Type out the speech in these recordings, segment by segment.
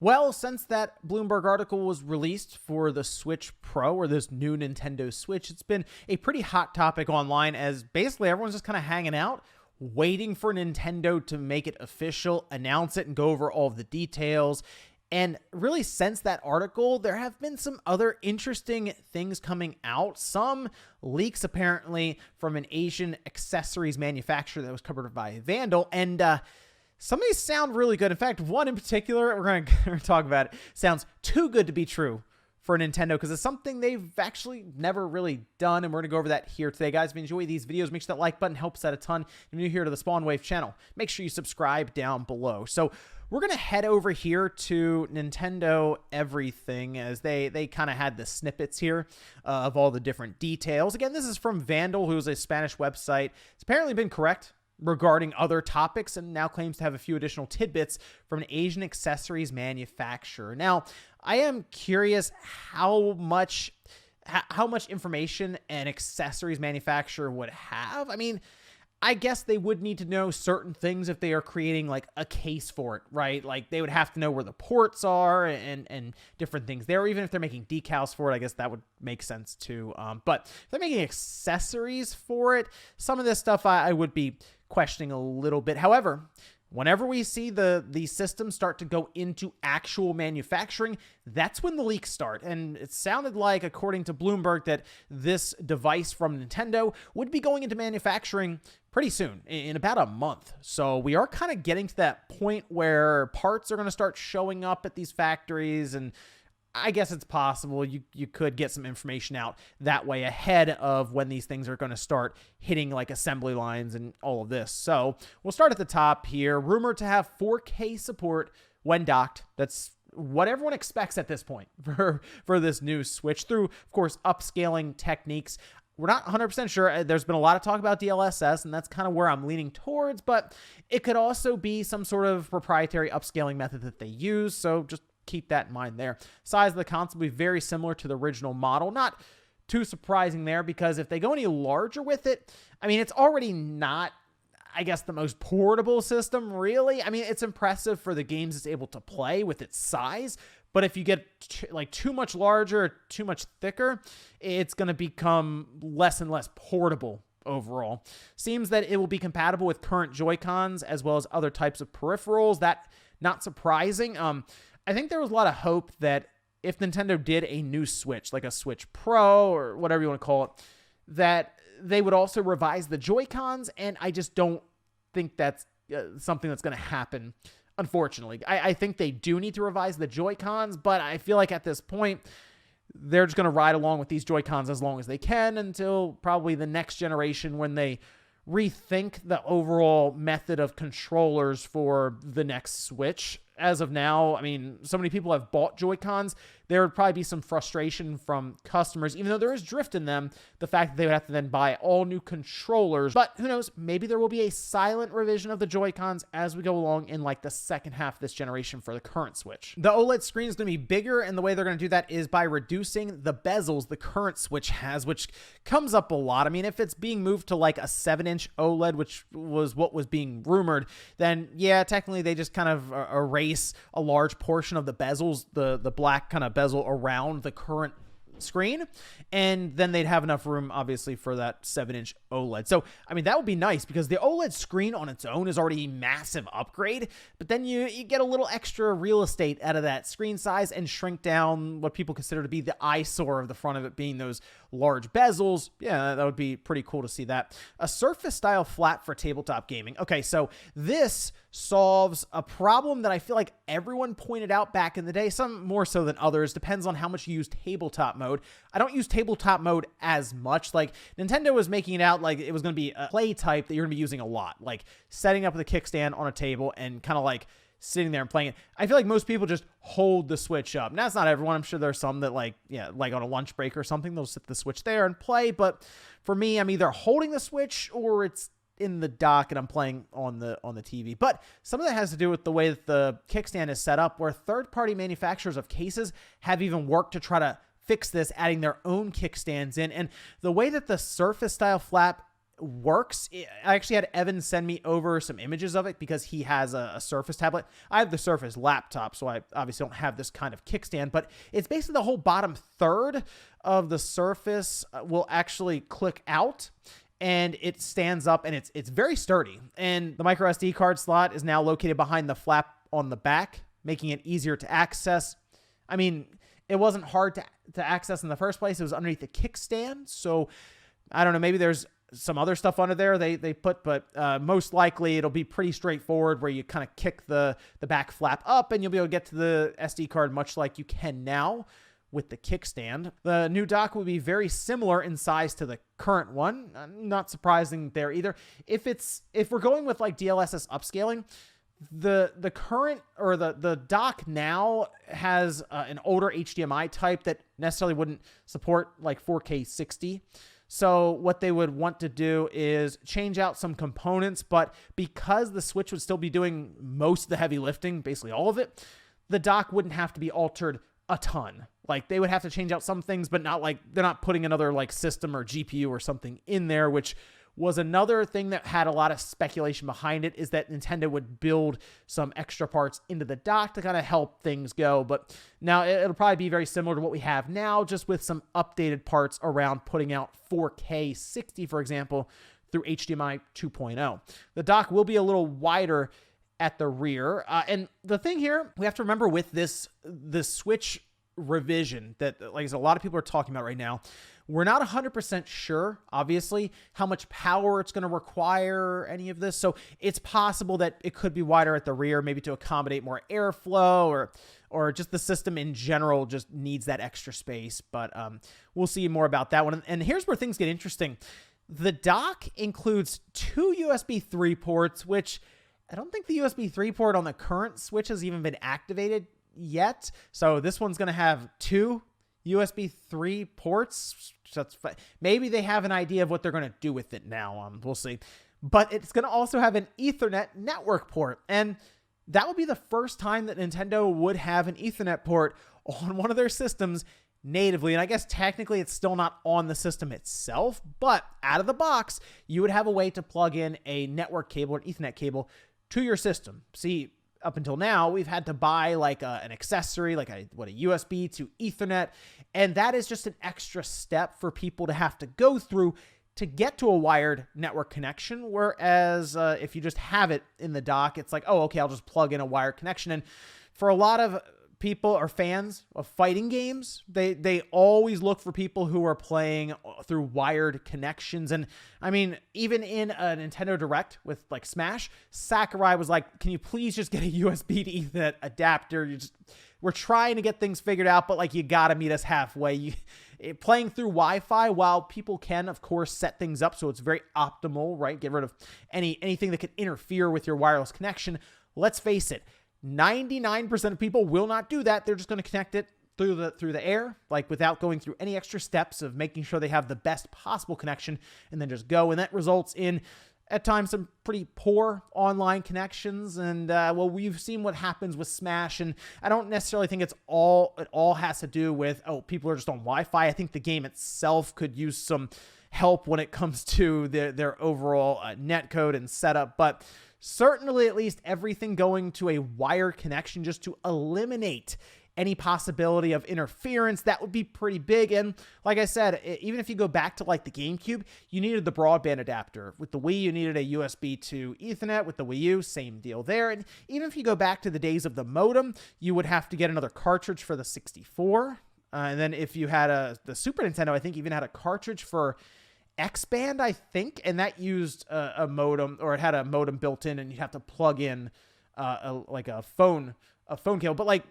Well, since that Bloomberg article was released for the Switch Pro, or this new Nintendo Switch, it's been a pretty hot topic online, as basically everyone's just kind of hanging out, waiting for Nintendo to make it official, announce it, and go over all of the details. And really, since that article, there have been some other interesting things coming out. Some leaks, apparently, from an Asian accessories manufacturer that was covered by Vandal. And some of these sound really good. In fact, one in particular, we're going to talk about it, sounds too good to be true for Nintendo, because it's something they've actually never really done, and we're going to go over that here today. Guys, if you enjoy these videos, make sure that like button helps out a ton. If you're new here to the Spawn Wave channel, make sure you subscribe down below. So we're going to head over here to Nintendo Everything, as they kind of had the snippets here of all the different details. Again, this is from Vandal, who's a Spanish website. It's apparently been correct regarding other topics, and now claims to have a few additional tidbits from an Asian accessories manufacturer. Now, I am curious how much information an accessories manufacturer would have. I mean, I guess they would need to know certain things if they are creating like a case for it, right? Like they would have to know where the ports are and different things there. Or even if they're making decals for it, I guess that would make sense too. But if they're making accessories for it, some of this stuff I would be questioning a little bit. However, whenever we see the systems start to go into actual manufacturing, that's when the leaks start. And it sounded like, according to Bloomberg, that this device from Nintendo would be going into manufacturing pretty soon, in about a month. So we are kind of getting to that point where parts are going to start showing up at these factories, and I guess it's possible you could get some information out that way ahead of when these things are going to start hitting like assembly lines and all of this. So we'll start at the top here. Rumored to have 4K support when docked. That's what everyone expects at this point for this new Switch, through, of course, upscaling techniques. We're not 100% sure. There's been a lot of talk about DLSS, and that's kind of where I'm leaning towards, but it could also be some sort of proprietary upscaling method that they use, so just keep that in mind there. Size of the console will be very similar to the original model. Not too surprising there, because if they go any larger with it, I mean, it's already not, I guess, the most portable system, really. I mean, it's impressive for the games it's able to play with its size, but if you get like too much larger, too much thicker, it's going to become less and less portable overall. Seems that it will be compatible with current Joy-Cons as well as other types of peripherals. That, not surprising. I think there was a lot of hope that if Nintendo did a new Switch, like a Switch Pro or whatever you want to call it, that they would also revise the Joy-Cons, and I just don't think that's something that's going to happen, unfortunately. I think they do need to revise the Joy-Cons, but I feel like at this point, they're just going to ride along with these Joy-Cons as long as they can until probably the next generation, when they rethink the overall method of controllers for the next Switch. As of now, I mean, so many people have bought Joy-Cons, there would probably be some frustration from customers, even though there is drift in them, the fact that they would have to then buy all new controllers. But who knows, maybe there will be a silent revision of the Joy-Cons as we go along in like the second half of this generation for the current Switch. The OLED screen is going to be bigger, and the way they're going to do that is by reducing the bezels the current Switch has, which comes up a lot. I mean, if it's being moved to like a 7-inch OLED, which was what was being rumored, then yeah, technically they just kind of erase a large portion of the bezels, the black kind of bezel around the current screen, and then they'd have enough room, obviously, for that 7-inch OLED. So, I mean, that would be nice, because the OLED screen on its own is already a massive upgrade, but then you get a little extra real estate out of that screen size and shrink down what people consider to be the eyesore of the front of it, being those large bezels. Yeah, that would be pretty cool to see that. A Surface-style flat for tabletop gaming. Okay, so this solves a problem that I feel like everyone pointed out back in the day, some more so than others, depends on how much you use tabletop mode. I don't use tabletop mode as much. Like, Nintendo was making it out like it was going to be a play type that you're going to be using a lot, like setting up the kickstand on a table and kind of like sitting there and playing it. I feel like most people just hold the Switch up. Now, that's not everyone. I'm sure there's some that like on a lunch break or something, they'll sit the Switch there and play. But for me, I'm either holding the Switch or it's in the dock and I'm playing on the TV. But some of that has to do with the way that the kickstand is set up, where third-party manufacturers of cases have even worked to try to fix this, adding their own kickstands in. And the way that the Surface style flap works. I actually had Evan send me over some images of it because he has a Surface tablet. I have the Surface laptop, so I obviously don't have this kind of kickstand, but it's basically the whole bottom third of the Surface will actually click out, and it stands up, and it's very sturdy. And the micro SD card slot is now located behind the flap on the back, making it easier to access. I mean, it wasn't hard to access in the first place. It was underneath the kickstand, so I don't know, maybe there's some other stuff under there they put, but most likely it'll be pretty straightforward where you kind of kick the back flap up and you'll be able to get to the SD card much like you can now with the kickstand. The new dock will be very similar in size to the current one. Not surprising there either. If we're going with like DLSS upscaling, the current or the dock now has an older HDMI type that necessarily wouldn't support like 4K 60. So what they would want to do is change out some components, but because the Switch would still be doing most of the heavy lifting, basically all of it, the dock wouldn't have to be altered a ton. Like they would have to change out some things, but not like they're not putting another like system or GPU or something in there, which was another thing that had a lot of speculation behind it, is that Nintendo would build some extra parts into the dock to kind of help things go. But now it'll probably be very similar to what we have now, just with some updated parts around putting out 4K 60, for example, through HDMI 2.0. The dock will be a little wider at the rear. And the thing here, we have to remember with the Switch revision that, like I said, a lot of people are talking about right now, we're not 100% sure, obviously, how much power it's going to require, any of this. So it's possible that it could be wider at the rear, maybe to accommodate more airflow, or just the system in general just needs that extra space. But we'll see more about that one. And here's where things get interesting. The dock includes 2 USB 3 ports, which I don't think the USB 3 port on the current Switch has even been activated yet. So this one's going to have 2 USB 3 ports. Maybe they have an idea of what they're going to do with it now. We'll see. But it's going to also have an Ethernet network port. And that would be the first time that Nintendo would have an Ethernet port on one of their systems natively. And I guess technically it's still not on the system itself, but out of the box, you would have a way to plug in a network cable or Ethernet cable to your system. See, up until now, we've had to buy like an accessory, like a USB to Ethernet. And that is just an extra step for people to have to go through to get to a wired network connection. Whereas if you just have it in the dock, it's like, oh, okay, I'll just plug in a wired connection. And for a lot of people or fans of fighting games, they always look for people who are playing through wired connections. And I mean, even in a Nintendo Direct with like Smash, Sakurai was like, can you please just get a USB to Ethernet adapter? We're trying to get things figured out, but like, you gotta meet us halfway. Playing through Wi-Fi, while people can, of course, set things up so it's very optimal, right? Get rid of anything that could interfere with your wireless connection. Let's face it, 99% of people will not do that. They're just going to connect it through the air, like without going through any extra steps of making sure they have the best possible connection, and then just go. And that results in, at times, some pretty poor online connections. And well, we've seen what happens with Smash, and I don't necessarily think it all has to do with, oh, people are just on Wi-Fi. I think the game itself could use some help when it comes to their overall netcode and setup. But certainly, at least everything going to a wired connection just to eliminate any possibility of interference, that would be pretty big. And like I said, even if you go back to like the GameCube, you needed the broadband adapter. With the Wii, you needed a USB to Ethernet. With the Wii U, same deal there. And even if you go back to the days of the modem, you would have to get another cartridge for the 64. And then if you had the Super Nintendo, I think even had a cartridge for X-Band, I think, and that used a modem, or it had a modem built in, and you'd have to plug in a phone cable. But like,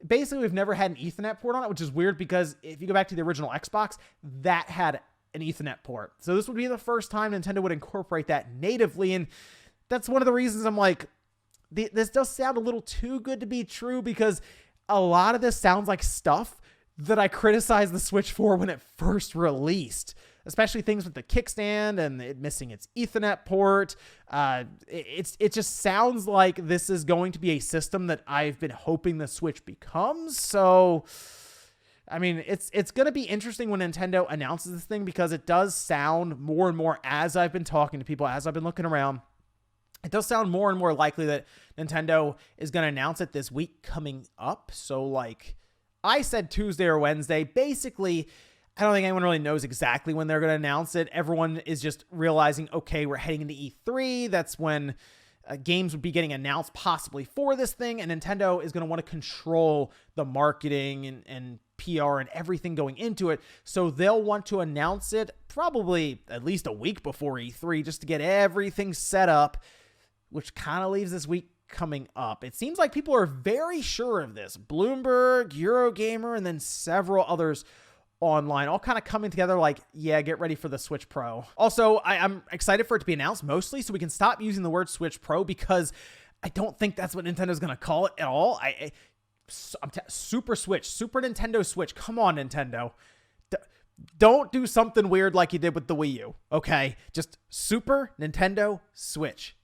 basically, we've never had an Ethernet port on it, which is weird because if you go back to the original Xbox, that had an Ethernet port. So this would be the first time Nintendo would incorporate that natively, and that's one of the reasons I'm like, this does sound a little too good to be true, because a lot of this sounds like stuff that I criticized the Switch for when it first released. Especially things with the kickstand and it missing its Ethernet port. It just sounds like this is going to be a system that I've been hoping the Switch becomes. So I mean, it's going to be interesting when Nintendo announces this thing, because it does sound more and more, as I've been talking to people, as I've been looking around, it does sound more and more likely that Nintendo is going to announce it this week coming up. So like I said, Tuesday or Wednesday. Basically, I don't think anyone really knows exactly when they're going to announce it. Everyone is just realizing, okay, we're heading into E3. That's when games would be getting announced possibly for this thing. And Nintendo is going to want to control the marketing and PR and everything going into it. So they'll want to announce it probably at least a week before E3 just to get everything set up, which kind of leaves this week coming up. It seems like people are very sure of this. Bloomberg, Eurogamer, and then several others online, all kind of coming together like, yeah, get ready for the Switch Pro. Also, I'm excited for it to be announced mostly so we can stop using the word Switch Pro, because I don't think that's what Nintendo's going to call it at all. Super Switch, Super Nintendo Switch. Come on, Nintendo. Don't do something weird like you did with the Wii U, okay? Just Super Nintendo Switch.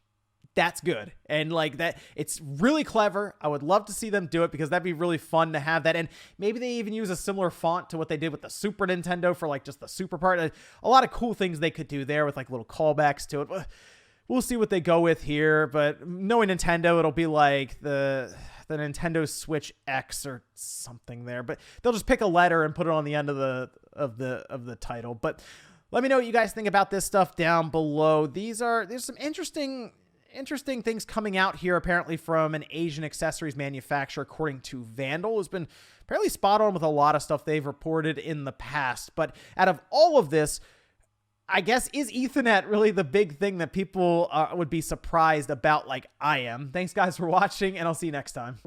That's good. And like that, it's really clever. I would love to see them do it, because that'd be really fun to have that. And maybe they even use a similar font to what they did with the Super Nintendo for like just the Super part. A lot of cool things they could do there with like little callbacks to it. We'll see what they go with here, but knowing Nintendo, it'll be like the Nintendo Switch X or something there. But they'll just pick a letter and put it on the end of the title. But let me know what you guys think about this stuff down below. There's some interesting things coming out here, apparently from an Asian accessories manufacturer, according to Vandal, who's been apparently spot on with a lot of stuff they've reported in the past. But out of all of this, I guess, is Ethernet really the big thing that people would be surprised about like I am? Thanks, guys, for watching, and I'll see you next time.